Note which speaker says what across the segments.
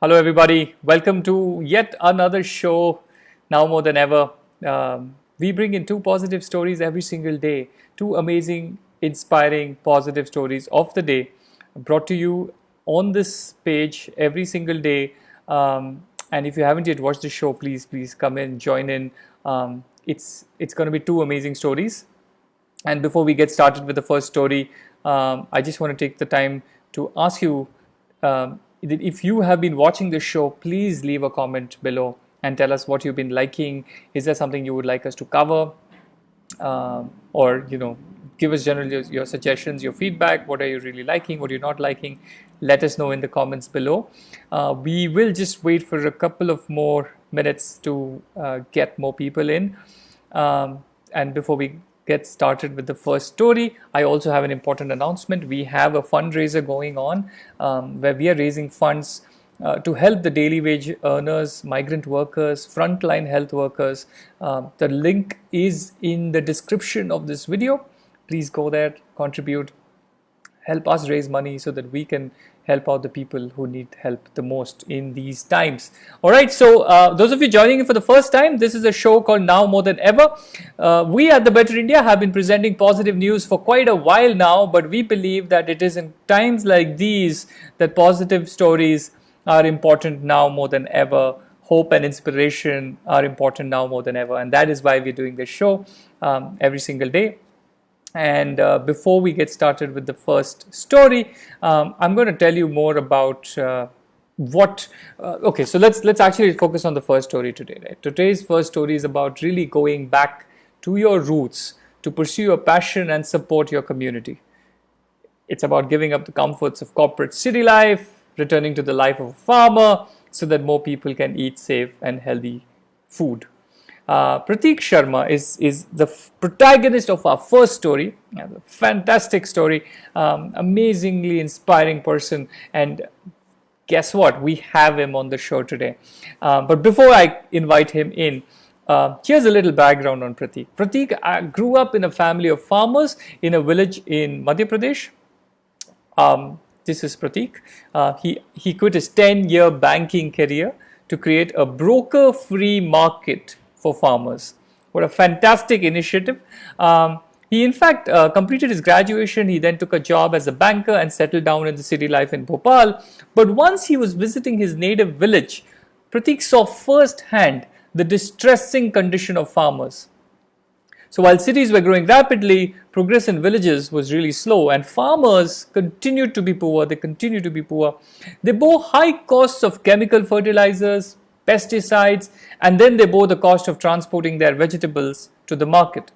Speaker 1: Hello, everybody. Welcome to yet another show, Now More Than Ever. We bring in two positive stories every single day, two amazing, inspiring, positive stories of the day brought to you on this page every single day. And if you haven't yet watched the show, please come in, join in. It's going to be two amazing stories. And before we get started with the first story, I just want to take the time to ask you that if you have been watching this show, please leave a comment below and tell us what you've been liking. Is there something you would like us to cover? Or, give us generally your suggestions, your feedback. What are you really liking? What you're not liking? Let us know in the comments below. We will just wait for a couple of more minutes to get more people in. And before we get started with the first story, I also have an important announcement. We have a fundraiser going on where we are raising funds to help the daily wage earners, migrant workers, frontline health workers. The link is in the description of this video. Please go there, contribute, help us raise money so that we can help out the people who need help the most in these times. All right, so those of you joining in for the first time, this is a show called Now More Than Ever. We at the Better India have been presenting positive news for quite a while now, but we believe that it is in times like these that positive stories are important now more than ever. Hope and inspiration are important now more than ever, and that is why we're doing this show every single day. And before we get started with the first story, I'm going to tell you more about okay, so let's actually focus on the first story today. Right? Today's first story is about really going back to your roots to pursue your passion and support your community. It's about giving up the comforts of corporate city life, returning to the life of a farmer so that more people can eat safe and healthy food. Prateek Sharma is the protagonist of our first story. A fantastic story, amazingly inspiring person, and guess what? We have him on the show today. But before I invite him in, here's a little background on Prateek. Prateek grew up in a family of farmers in a village in Madhya Pradesh. This is Prateek. He quit his 10-year banking career to create a broker-free market for farmers. What a fantastic initiative. He in fact completed his graduation. He then took a job as a banker and settled down in the city life in Bhopal. But once he was visiting his native village, Prateek saw firsthand the distressing condition of farmers. So while cities were growing rapidly, progress in villages was really slow, and farmers continued to be poor. They continue to be poor. They bore high costs of chemical fertilizers, pesticides, and then they bore the cost of transporting their vegetables to the market.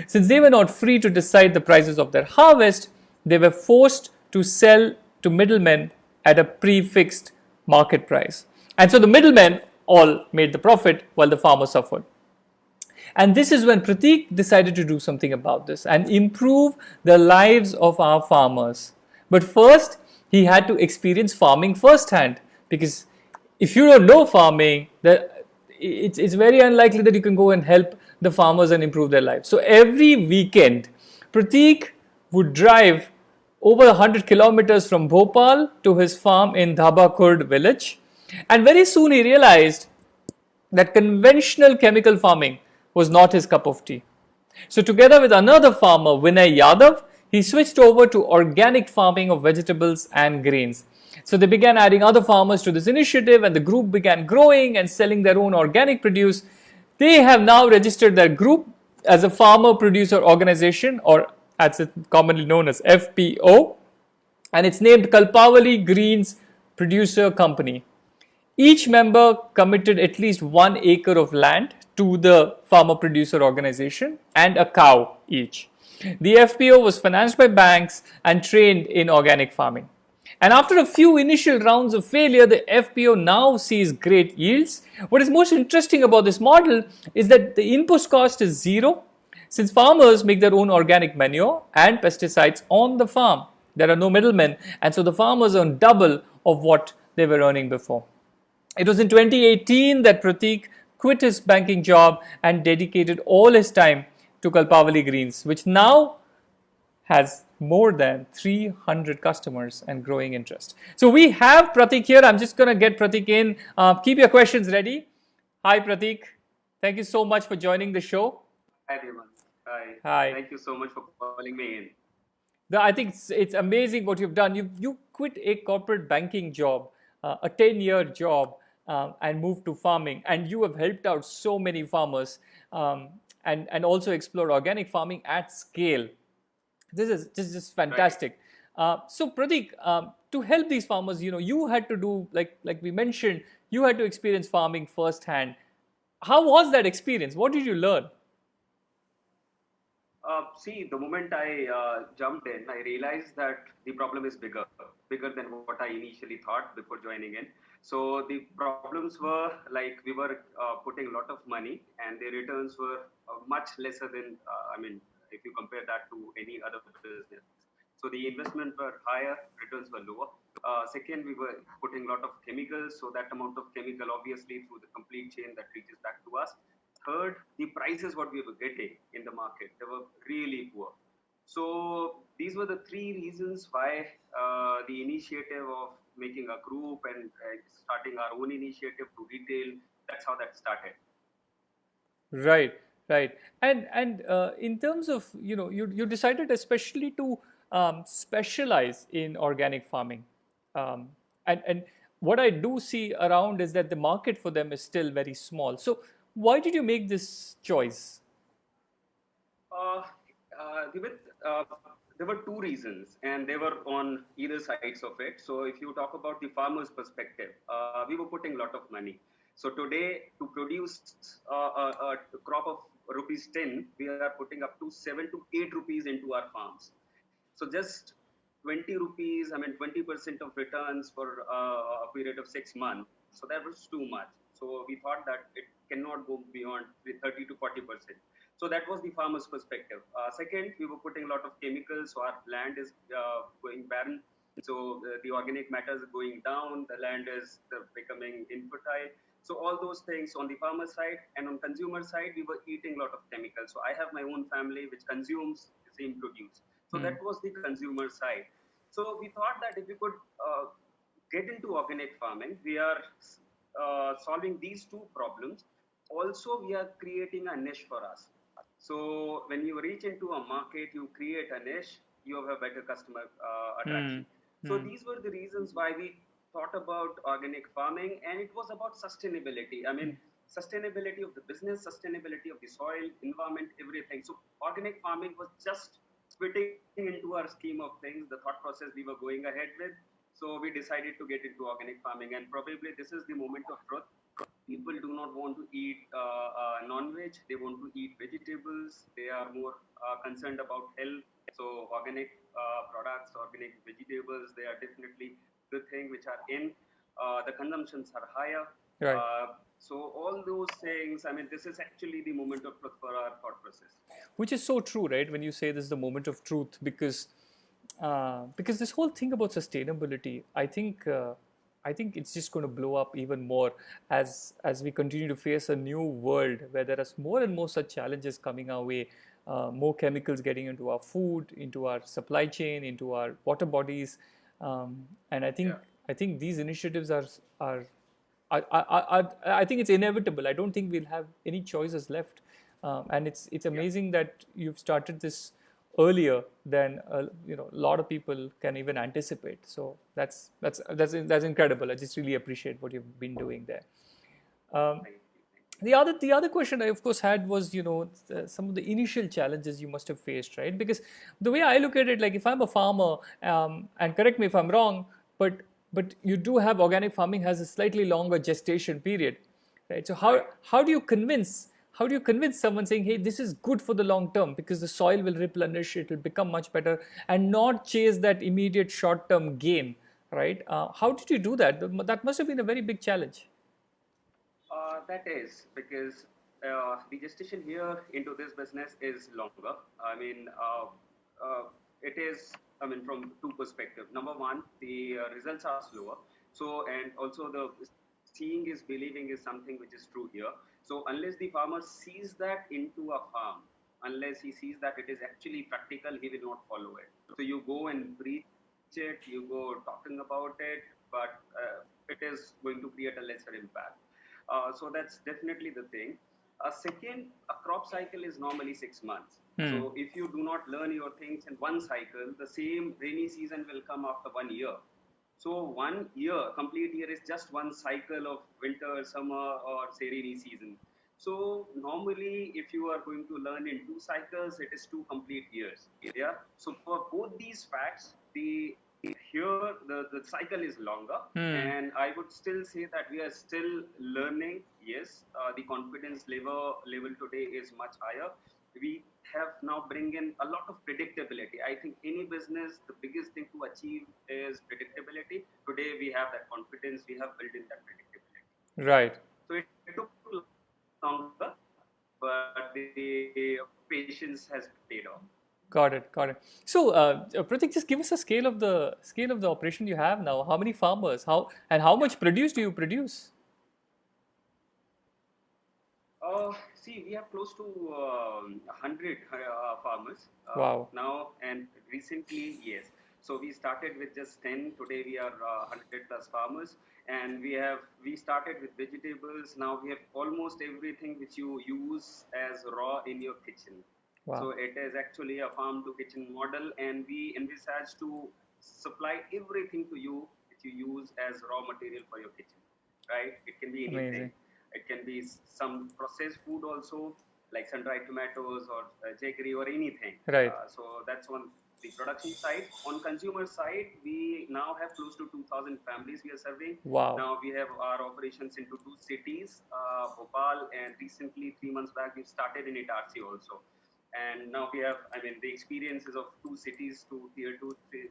Speaker 1: Since they were not free to decide the prices of their harvest, they were forced to sell to middlemen at a prefixed market price. And so the middlemen all made the profit while the farmer suffered. And this is when Prateek decided to do something about this and improve the lives of our farmers. But first, he had to experience farming firsthand, because if you don't know farming, it's very unlikely that you can go and help the farmers and improve their lives. So every weekend, Prateek would drive over 100 kilometers from Bhopal to his farm in Dhabakurd village. And very soon he realized that conventional chemical farming was not his cup of tea. So together with another farmer, Vinay Yadav, he switched over to organic farming of vegetables and grains. So they began adding other farmers to this initiative, and the group began growing and selling their own organic produce. They have now registered their group as a farmer producer organization, or as it's commonly known as FPO, and it's named Kalpavali Greens Producer Company. Each member committed at least 1 acre of land to the farmer producer organization and a cow each. The FPO was financed by banks and trained in organic farming. And after a few initial rounds of failure, the FPO now sees great yields. What is most interesting about this model is that the input cost is zero, since farmers make their own organic manure and pesticides on the farm. There are no middlemen, and so the farmers earn double of what they were earning before. It was in 2018 that Prateek quit his banking job and dedicated all his time to Kalpavali Greens, which now has more than 300 customers and growing interest. So we have Pratik here. I'm just going to get Pratik in. Keep your questions ready. Hi, Pratik. Thank you so much for joining the show.
Speaker 2: Hi, everyone. Hi.
Speaker 1: Hi.
Speaker 2: Thank you so much for calling me in.
Speaker 1: I think it's amazing what you've done. You quit a corporate banking job, a 10-year job, and moved to farming. And you have helped out so many farmers, and also explored organic farming at scale. This is just
Speaker 2: Right.
Speaker 1: fantastic. So Pratik, to help these farmers, you had to do like we mentioned, you had to experience farming firsthand. How was that experience? What did you learn?
Speaker 2: See, the moment I jumped in, I realized that the problem is bigger than what I initially thought before joining in. So the problems were like we were putting a lot of money, and the returns were much lesser than, I mean, if you compare that to any other business. So the investment were higher, returns were lower. Second, we were putting a lot of chemicals, so that amount of chemical obviously through the complete chain that reaches back to us. Third, the prices what we were getting in the market, they were really poor. So these were the three reasons why the initiative of making a group and starting our own initiative to retail, that's how that started.
Speaker 1: Right, right. And in terms of, you decided especially to specialize in organic farming. And what I do see around is that the market for them is still very small. So why did you make this choice?
Speaker 2: Uh, Divit, uh, there were two reasons, and they were on either sides of it. So, if you talk about the farmer's perspective, we were putting a lot of money. So, today, to produce a crop of rupees 10, we are putting up to 7 to 8 rupees into our farms. So, just 20 rupees, I mean, 20% of returns for a period of 6 months. So, that was too much. So, we thought that it cannot go beyond 30 to 40%. So that was the farmer's perspective. Second, we were putting a lot of chemicals, so our land is going barren. So the organic matter is going down. The land is becoming infertile. So all those things on the farmer side, and on consumer side, we were eating a lot of chemicals. So I have my own family which consumes the same produce. So
Speaker 1: Hmm.
Speaker 2: that was the consumer side. So we thought that if we could get into organic farming, we are solving these two problems. Also, we are creating a niche for us. So when you reach into a market, you create a niche, you have a better customer
Speaker 1: Hmm.
Speaker 2: attraction. So
Speaker 1: Hmm.
Speaker 2: these were the reasons why we thought about organic farming, and it was about sustainability. I mean, sustainability of the business, sustainability of the soil, environment, everything. So organic farming was just fitting into our scheme of things, the thought process we were going ahead with. So we decided to get into organic farming, and probably this is the moment of truth. People do not want to eat non-veg; they want to eat vegetables. They are more concerned about health. So organic products, organic vegetables, they are definitely the thing which are in. The consumptions are higher.
Speaker 1: Right.
Speaker 2: So all those things. I mean, this is actually the moment of truth for our thought process.
Speaker 1: Which is so true, right? When you say this is the moment of truth, because this whole thing about sustainability, I think it's just going to blow up even more as we continue to face a new world where there are more and more such challenges coming our way, more chemicals getting into our food, into our supply chain, into our water bodies, and I think
Speaker 2: Yeah.
Speaker 1: I think these initiatives are I think it's inevitable. I don't think we'll have any choices left, and it's
Speaker 2: Yeah.
Speaker 1: amazing that you've started this earlier than a lot of people can even anticipate. So that's incredible. I just really appreciate what you've been doing there. Um,
Speaker 2: Thank you. Thank you.
Speaker 1: the other question I of course had was some of the initial challenges you must have faced, right? Because the way I look at it, like if I'm a farmer, and correct me if I'm wrong, but you do have organic farming has a slightly longer gestation period, right? So how
Speaker 2: Right.
Speaker 1: how do you convince how do you convince someone saying, hey, this is good for the long term because the soil will replenish, it will become much better, and not chase that immediate short term gain, right? How did you do that? That must have been a very big challenge.
Speaker 2: That is because the gestation here into this business is longer. I mean, it is. I mean, from two perspectives. Number one, the results are slower. So, and also the seeing is believing is something which is true here. So, unless the farmer sees that into a farm, Unless he sees that it is actually practical, he will not follow it. So you go and preach it, you go talking about it, but it is going to create a lesser impact. So that's definitely the thing. Second, a crop cycle is normally 6 months. So if you do not learn your things in one cycle, the same rainy season will come after 1 year. So 1 year, complete year is just one cycle of winter, summer, or say rainy season. So normally, if you are going to learn in 2 cycles, it is 2 complete years. Yeah. So for both these facts, the cycle is longer, and I would still say that we are still learning. Yes, the confidence level today is much higher. We have now bring in a lot of predictability. I think any business, the biggest thing to achieve is predictability. Today we have that confidence. We have built in that predictability.
Speaker 1: Right.
Speaker 2: So it took longer, but the patience has paid off.
Speaker 1: Got it. Got it. So, Pratik, just give us a scale of the operation you have now. How many farmers? How much produce do you produce?
Speaker 2: See, we have close to 100 farmers
Speaker 1: Wow.
Speaker 2: now, and recently, yes. So we started with just 10. Today we are 100 plus farmers, and we started with vegetables. Now we have almost everything which you use as raw in your kitchen.
Speaker 1: Wow.
Speaker 2: So it is actually a farm to kitchen model, and we envisage to supply everything to you which you use as raw material for your kitchen. Right? It can be anything.
Speaker 1: Amazing.
Speaker 2: It can be some processed food also, like sun-dried tomatoes or jaggery or anything.
Speaker 1: Right.
Speaker 2: So that's on the production side. On consumer side, we now have close to 2,000 families we are serving.
Speaker 1: Wow.
Speaker 2: Now we have our operations into 2 cities, Bhopal, and recently 3 months back we started in Itarsi also. And now we have, the experiences of 2 cities to tier 2 city,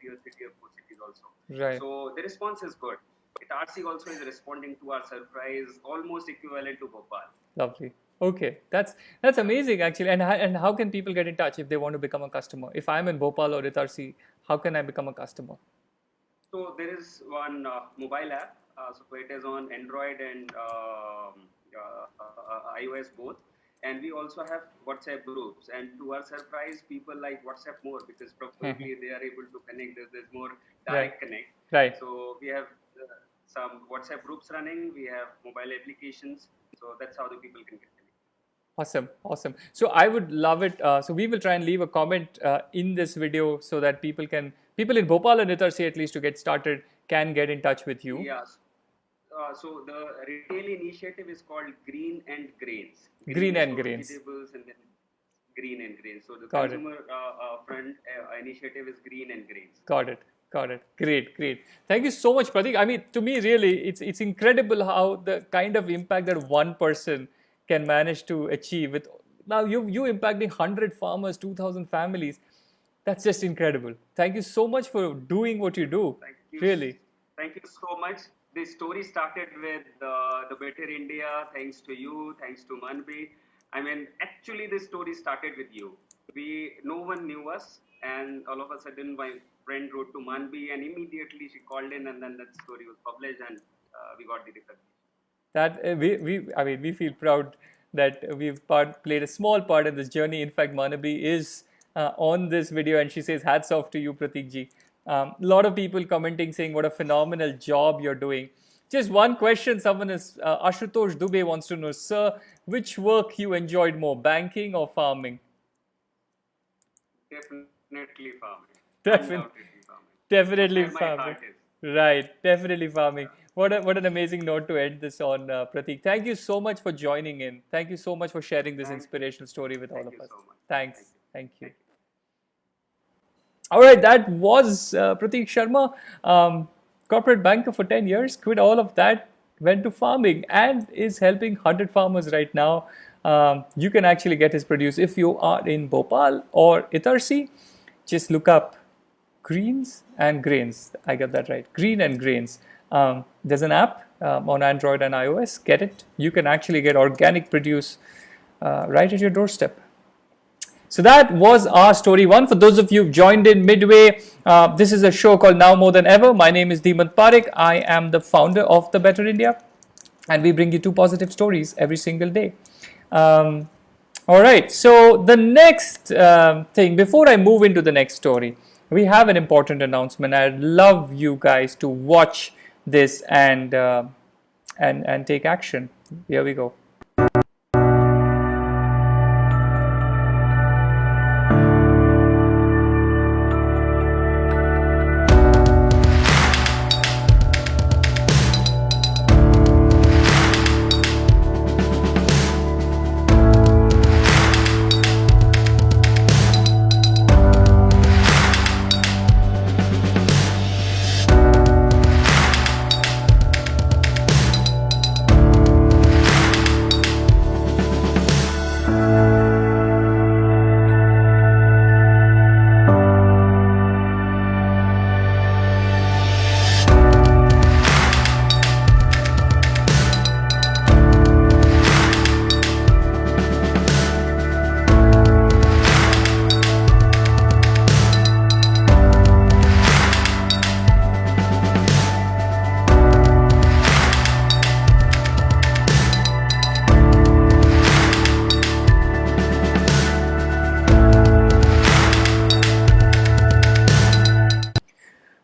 Speaker 2: tier 4 cities also.
Speaker 1: Right.
Speaker 2: So the response is good. Itarsi also is responding to our surprise, almost equivalent to Bhopal.
Speaker 1: Lovely. Okay, that's amazing actually. And how can people get in touch if they want to become a customer? If I'm in Bhopal or Itarsi, how can I become a customer?
Speaker 2: So there is one mobile app. So it is on Android and iOS both. And we also have WhatsApp groups. And to our surprise, people like WhatsApp more because probably they are able to connect. There's more direct connect.
Speaker 1: Right.
Speaker 2: So we have some WhatsApp groups running. We have mobile applications. So that's how the people can get connected.
Speaker 1: Awesome. So I would love it. So we will try and leave a comment in this video so that people in Bhopal and Itarsi at least to get started can get in touch with you.
Speaker 2: Yes. So the retail initiative is called Green and Grains.
Speaker 1: Green and Grains.
Speaker 2: Vegetables and then Green and Grains. So the
Speaker 1: Got
Speaker 2: consumer front initiative is Green and Grains.
Speaker 1: Got it. Great. Thank you so much, Pratik. To me, really, it's incredible how the kind of impact that one person can manage to achieve. With now you impacting 100 farmers, 2,000 families. That's just incredible. Thank you so much for doing what you do.
Speaker 2: Thank you.
Speaker 1: Really.
Speaker 2: Thank you so much. This story started with the Better India. Thanks to you. Thanks to Manbi. Actually, this story started with you. No one knew us, and all of a sudden, my friend wrote to Manbi, and immediately she called in, and then that story was published, and we got the recognition.
Speaker 1: That we feel proud that we've played a small part in this journey. In fact, Manbi is on this video, and she says, "Hats off to you, Pratik ji." A lot of people commenting saying what a phenomenal job you're doing. Just one question, someone is Ashutosh Dubey wants to know, sir, which work you enjoyed more, banking or farming?
Speaker 2: Definitely farming.
Speaker 1: Definitely
Speaker 2: Where my
Speaker 1: farming.
Speaker 2: heart is.
Speaker 1: Right, definitely farming. What an amazing note to end this on, Pratik. Thank you so much for joining in. Thank you so much for sharing this inspirational story with all of us.
Speaker 2: So much.
Speaker 1: Thanks. Thank you. All right, that was Pratik Sharma, corporate banker for 10 years, quit all of that, went to farming and is helping 100 farmers right now. You can actually get his produce if you are in Bhopal or Itarsi. Just look up Greens and Grains. I got that right. Green and Grains. There's an app on Android and iOS. Get it. You can actually get organic produce right at your doorstep. So that was our story one. For those of you who've joined in midway, this is a show called Now More Than Ever. My name is Dimant Parekh. I am the founder of The Better India, and we bring you 2 positive stories every single day. All right, so the next thing, before I move into the next story, we have an important announcement. I'd love you guys to watch this and take action. Here we go.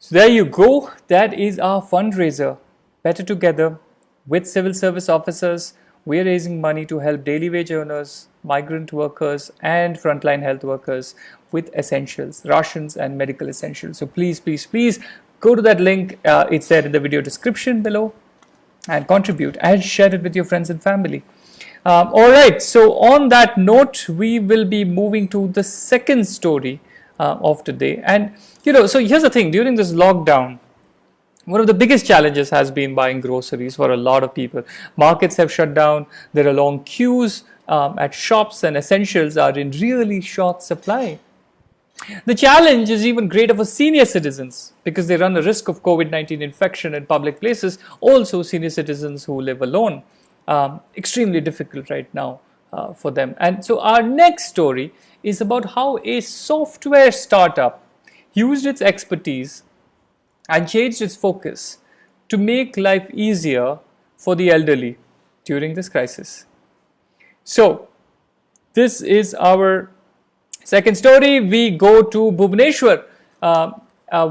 Speaker 1: So there you go. That is our fundraiser. Better Together with civil service officers. We're raising money to help daily wage earners, migrant workers, and frontline health workers with essentials, rations, and medical essentials. So please, please, please go to that link. It's there in the video description below, and contribute and share it with your friends and family. All right. So on that note, we will be moving to the second story of today. And so here's the thing: during this lockdown, one of the biggest challenges has been buying groceries for a lot of people. Markets have shut down. There are long queues at shops, and essentials are in really short supply. The challenge is even greater for senior citizens because they run the risk of COVID-19 infection in public places. Also, senior citizens who live alone, extremely difficult right now for them. And so our next story is about how a software startup used its expertise and changed its focus to make life easier for the elderly during this crisis. So this is our second story. We go to Bhubaneswar,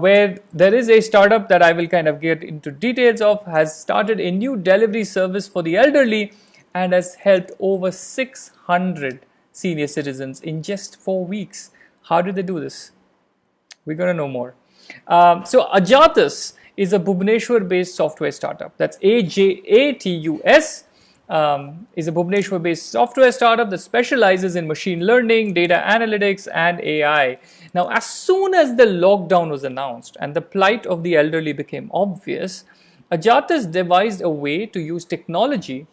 Speaker 1: where there is a startup that I will kind of get into details of, has started a new delivery service for the elderly and has helped over 600 senior citizens in just 4 weeks. How did they do this? We're going to know more. So Ajatus is a Bhubaneswar-based software startup. That's AJATUS. Is a Bhubaneswar-based software startup that specializes in machine learning, data analytics, and AI. Now, as soon as the lockdown was announced and the plight of the elderly became obvious, Ajatus devised a way to use technology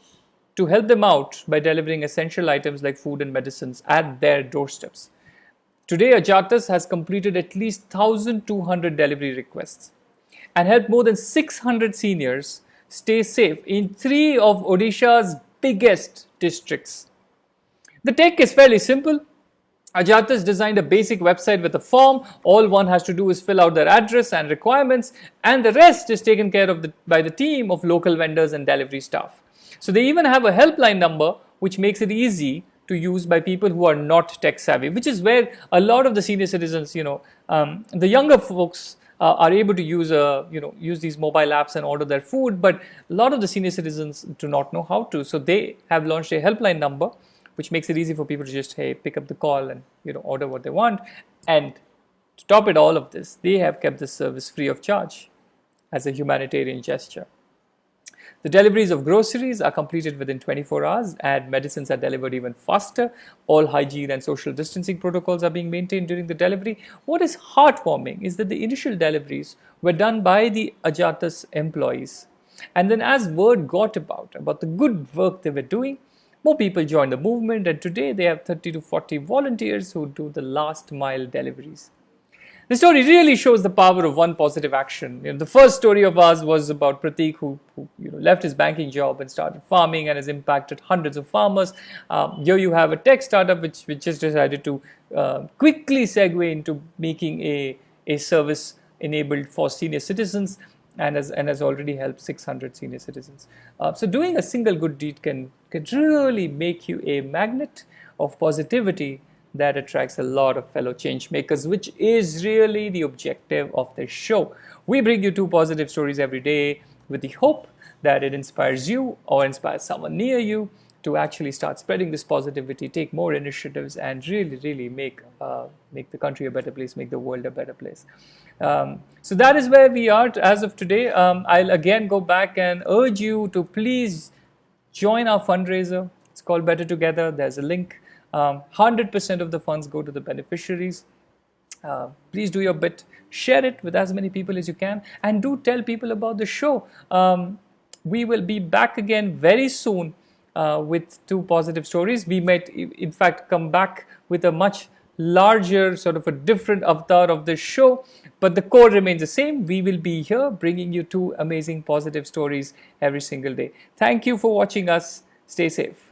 Speaker 1: to help them out by delivering essential items like food and medicines at their doorsteps. Today, Ajatus has completed at least 1,200 delivery requests and helped more than 600 seniors stay safe in 3 of Odisha's biggest districts. The tech is fairly simple. Ajatus designed a basic website with a form. All one has to do is fill out their address and requirements, and the rest is taken care of by the team of local vendors and delivery staff. So they even have a helpline number which makes it easy to use by people who are not tech savvy, which is where a lot of the senior citizens, the younger folks are able to use these mobile apps and order their food, but a lot of the senior citizens do not know how to. So they have launched a helpline number, which makes it easy for people to just pick up the call and order what they want. And to top it all of this, they have kept this service free of charge as a humanitarian gesture. The deliveries of groceries are completed within 24 hours and medicines are delivered even faster. All hygiene and social distancing protocols are being maintained during the delivery. What is heartwarming is that the initial deliveries were done by the Ajatus employees. And then as word got about the good work they were doing, more people joined the movement, and today they have 30 to 40 volunteers who do the last mile deliveries. The story really shows the power of one positive action. The first story of ours was about Pratik, who left his banking job and started farming and has impacted hundreds of farmers. Here you have a tech startup which just decided to quickly segue into making a service enabled for senior citizens and has already helped 600 senior citizens. So doing a single good deed can really make you a magnet of positivity that attracts a lot of fellow change makers, which is really the objective of this show. We bring you 2 positive stories every day with the hope that it inspires you or inspires someone near you to actually start spreading this positivity, take more initiatives, and really make the country a better place, make the world a better place. So that is where we are as of today. I'll again go back and urge you to please join our fundraiser. It's called Better Together. There's a link. 100% of the funds go to the beneficiaries. Please do your bit. Share it with as many people as you can, and do tell people about the show. We will be back again very soon with 2 positive stories. We might, in fact, come back with a much larger, sort of a different avatar of this show, but the core remains the same. We will be here bringing you 2 amazing positive stories every single day. Thank you for watching us. Stay safe.